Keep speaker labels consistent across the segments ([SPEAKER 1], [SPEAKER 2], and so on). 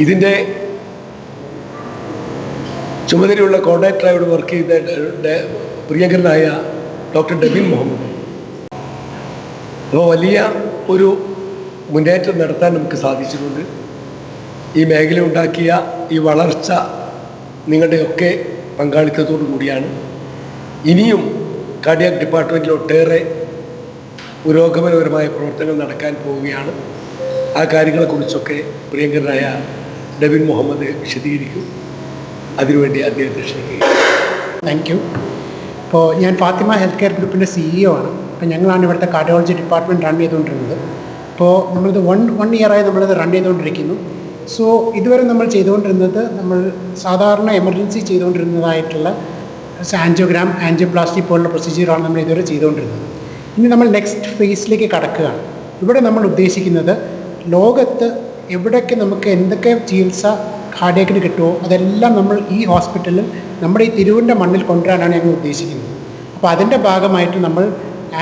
[SPEAKER 1] ഇതിൻ്റെ ചുമതലയുള്ള കോർഡിനേറ്ററായോട് വർക്ക് ചെയ്ത പ്രിയങ്കരനായ ഡോക്ടർ ഡെബിൻ മുഹമ്മദ്. അപ്പോൾ വലിയ ഒരു മുന്നേറ്റം നടത്താൻ നമുക്ക് സാധിച്ചിട്ടുണ്ട്. ഈ മേഖല ഉണ്ടാക്കിയ ഈ വളർച്ച നിങ്ങളുടെയൊക്കെ പങ്കാളിത്തത്തോടു കൂടിയാണ്. ഇനിയും കാർഡിയാക് ഡിപ്പാർട്ട്മെൻറ്റിൽ ഒട്ടേറെ പുരോഗമനപരമായ പ്രവർത്തനങ്ങൾ നടക്കാൻ പോവുകയാണ്. ആ കാര്യങ്ങളെക്കുറിച്ചൊക്കെ പ്രിയങ്കരനായ ഡെബിൻ മുഹമ്മദ് വിശദീകരിക്കും. അതിനുവേണ്ടി അദ്ദേഹത്തെ ക്ഷണിക്കുക.
[SPEAKER 2] Thank you. ഇപ്പോൾ ഞാൻ ഫാത്തിമ ഹെൽത്ത് കെയർ ഗ്രൂപ്പിൻ്റെ CEO ആണ്. അപ്പോൾ ഞങ്ങളാണ് ഇവിടുത്തെ കാർഡിയോളജി ഡിപ്പാർട്ട്മെൻറ്റ് റൺ ചെയ്തുകൊണ്ടിരുന്നത്. അപ്പോൾ നമ്മളിത് വൺ ഇയറായി നമ്മളിത് റൺ ചെയ്തുകൊണ്ടിരിക്കുന്നു. സോ ഇതുവരെ നമ്മൾ ചെയ്തുകൊണ്ടിരുന്നത് നമ്മൾ സാധാരണ എമർജൻസി ചെയ്തുകൊണ്ടിരുന്നതായിട്ടുള്ള ആൻജിയോഗ്രാം, ആൻജിയോപ്ലാസ്റ്റി പോലുള്ള പ്രൊസീജിയറാണ് നമ്മൾ ഇതുവരെ ചെയ്തുകൊണ്ടിരുന്നത്. ഇനി നമ്മൾ നെക്സ്റ്റ് ഫേസിലേക്ക് കടക്കുകയാണ്. ഇവിടെ നമ്മൾ ഉദ്ദേശിക്കുന്നത് ലോകത്ത് എവിടെയൊക്കെ നമുക്ക് എന്തൊക്കെ ചികിത്സ കാർഡിയാക്കിന് കിട്ടുമോ അതെല്ലാം നമ്മൾ ഈ ഹോസ്പിറ്റലിൽ നമ്മുടെ ഈ തിരുവിൻ്റെ മണ്ണിൽ കൊണ്ടുവരാനാണ് ഞങ്ങൾ ഉദ്ദേശിക്കുന്നത്. അപ്പോൾ അതിൻ്റെ ഭാഗമായിട്ട് നമ്മൾ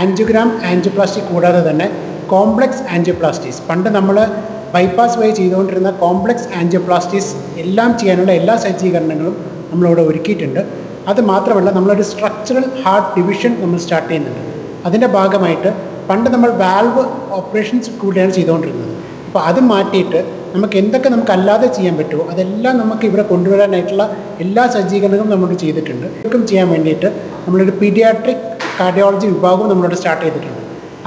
[SPEAKER 2] ആൻജിയോഗ്രാം, ആൻജിയോപ്ലാസ്റ്റി കൂടാതെ തന്നെ കോംപ്ലക്സ് ആൻജിയോപ്ലാസ്റ്റീസ്, പണ്ട് നമ്മൾ ബൈപ്പാസ് വഴി ചെയ്തുകൊണ്ടിരുന്ന കോംപ്ലക്സ് ആൻജിയോപ്ലാസ്റ്റീസ് എല്ലാം ചെയ്യാനുള്ള എല്ലാ സജ്ജീകരണങ്ങളും നമ്മളിവിടെ ഒരുക്കിയിട്ടുണ്ട്. അത് മാത്രമല്ല നമ്മളൊരു സ്ട്രക്ചറൽ ഹാർട്ട് ഡിവിഷൻ നമ്മൾ സ്റ്റാർട്ട് ചെയ്യുന്നുണ്ട്. അതിൻ്റെ ഭാഗമായിട്ട് പണ്ട് നമ്മൾ വാൽവ് ഓപ്പറേഷൻസ് കൂടിയാണ് ചെയ്തുകൊണ്ടിരുന്നത്. അപ്പോൾ അത് മാറ്റിയിട്ട് നമുക്ക് എന്തൊക്കെ നമുക്കല്ലാതെ ചെയ്യാൻ പറ്റുമോ അതെല്ലാം നമുക്ക് ഇവിടെ കൊണ്ടുവരാനായിട്ടുള്ള എല്ലാ സജ്ജീകരണങ്ങളും നമ്മൾ ചെയ്തിട്ടുണ്ട്. ഇതൊക്കെ ചെയ്യാൻ വേണ്ടിയിട്ട് നമ്മളൊരു പീഡിയാട്രിക് കാർഡിയോളജി വിഭാഗവും നമ്മളിവിടെ സ്റ്റാർട്ട് ചെയ്തിട്ടുണ്ട്.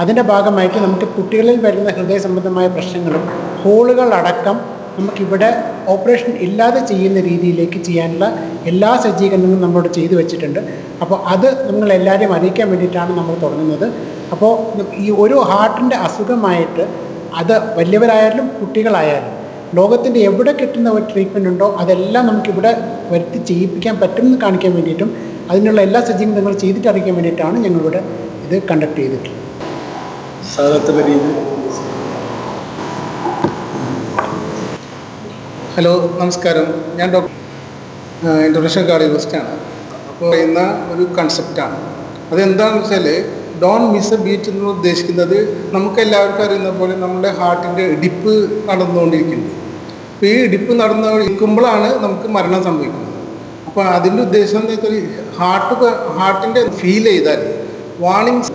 [SPEAKER 2] അതിൻ്റെ ഭാഗമായിട്ട് നമുക്ക് കുട്ടികളിൽ വരുന്ന ഹൃദയ സംബന്ധമായ പ്രശ്നങ്ങളും ഹോളുകളടക്കം നമുക്കിവിടെ ഓപ്പറേഷൻ ഇല്ലാതെ ചെയ്യുന്ന രീതിയിലേക്ക് ചെയ്യാനുള്ള എല്ലാ സജ്ജീകരണങ്ങളും നമ്മളിവിടെ ചെയ്തു വെച്ചിട്ടുണ്ട്. അപ്പോൾ അത് നിങ്ങളെല്ലാവരെയും അറിയിക്കാൻ വേണ്ടിയിട്ടാണ് നമ്മൾ തുടങ്ങുന്നത്. അപ്പോൾ ഈ ഒരു ഹാർട്ടിൻ്റെ അസുഖമായിട്ട് അത് വലിയവരായാലും കുട്ടികളായാലും ലോകത്തിൻ്റെ എവിടെ കിട്ടുന്ന ഒരു ട്രീറ്റ്മെൻറ്റ് ഉണ്ടോ അതെല്ലാം നമുക്കിവിടെ വരുത്തി ചെയ്യിപ്പിക്കാൻ പറ്റുമെന്ന് കാണിക്കാൻ വേണ്ടിയിട്ടും അതിനുള്ള എല്ലാ സജ്ജീകരണങ്ങളും ചെയ്തിട്ട് അറിയിക്കാൻ വേണ്ടിയിട്ടാണ് ഞങ്ങളിവിടെ ഇത് കണ്ടക്ട് ചെയ്തിട്ടുള്ളത്.
[SPEAKER 3] ഹലോ, നമസ്കാരം. ഞാൻ ഇൻ്റർനാഷണൽ കാർഡിയോളജിസ്റ്റാണ്. അപ്പോൾ ഇന്ന ഒരു കൺസെപ്റ്റാണ്. അതെന്താണെന്ന് വെച്ചാൽ ഡോൺ മിസ് എ ബീറ്റ് എന്ന് ഉദ്ദേശിക്കുന്നത് നമുക്ക് എല്ലാവർക്കും അറിയുന്ന പോലെ നമ്മുടെ ഹാർട്ടിൻ്റെ ഇടിപ്പ് നടന്നുകൊണ്ടിരിക്കുന്നത്. അപ്പോൾ ഈ ഇടിപ്പ് നടന്നുകൊണ്ടിരിക്കുമ്പോഴാണ് നമുക്ക് മരണം സംഭവിക്കുന്നത്. അപ്പോൾ അതിൻ്റെ ഉദ്ദേശം എന്താ വെച്ചാൽ ഹാർട്ടിൻ്റെ ഫീൽ ചെയ്താൽ വാർണിങ്സ്,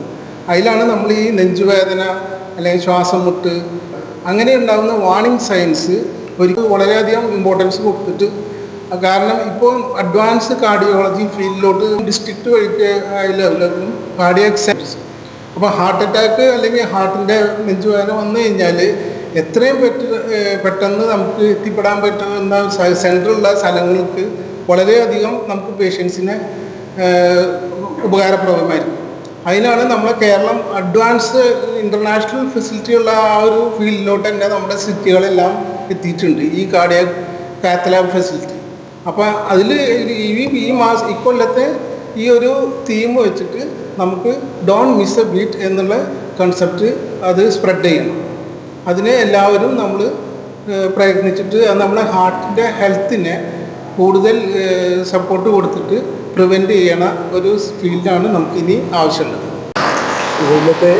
[SPEAKER 3] അതിലാണ് നമ്മൾ ഈ നെഞ്ചുവേദന അല്ലെങ്കിൽ ശ്വാസം മുട്ട് അങ്ങനെ ഉണ്ടാകുന്ന വാർണിംഗ് സൈൻസ് വളരെയധികം ഇമ്പോർട്ടൻസ് കൊടുത്തിട്ട്, കാരണം ഇപ്പോൾ അഡ്വാൻസ് കാർഡിയോളജി ഫീൽഡിലോട്ട് ഡിസ്ട്രിക്റ്റ് വഴിക്ക് ലെവലിലും കാർഡിയാക് സയൻസ്. അപ്പോൾ ഹാർട്ട് അറ്റാക്ക് അല്ലെങ്കിൽ ഹാർട്ടിൻ്റെ നെഞ്ചുവേദന വന്നു കഴിഞ്ഞാൽ എത്രയും പെട്ടെന്ന് നമുക്ക് എത്തിപ്പെടാൻ പറ്റുന്ന സെൻറ്ററുള്ള സ്ഥലങ്ങൾക്ക് വളരെയധികം നമുക്ക് പേഷ്യൻസിനെ ഉപകാരപ്രദമായിരിക്കും. അതിനാണ് നമ്മളെ കേരളം അഡ്വാൻസ് ഇൻ്റർനാഷണൽ ഫെസിലിറ്റിയുള്ള ആ ഒരു ഫീൽഡിലോട്ട് തന്നെ നമ്മുടെ സിറ്റികളെല്ലാം എത്തിയിട്ടുണ്ട്, ഈ കാർഡിയാക് കാത്ത് ലാബ് ഫെസിലിറ്റി. അപ്പോൾ അതിൽ ഇക്കൊല്ലത്തെ ഈ ഒരു തീം വെച്ചിട്ട് നമുക്ക് ഡോൺ മിസ് എ ബീറ്റ് എന്നുള്ള കൺസെപ്റ്റ് അത് സ്പ്രെഡ് ചെയ്യണം. അതിന് എല്ലാവരും നമ്മൾ പ്രയത്നിച്ചിട്ട് നമ്മളെ ഹാർട്ടിൻ്റെ ഹെൽത്തിനെ കൂടുതൽ സപ്പോർട്ട് കൊടുത്തിട്ട് പ്രിവെൻറ്റ് ചെയ്യണ ഒരു ഫീൽഡാണ് നമുക്കിനി ആവശ്യമുള്ളത്.
[SPEAKER 1] ഇന്നത്തെ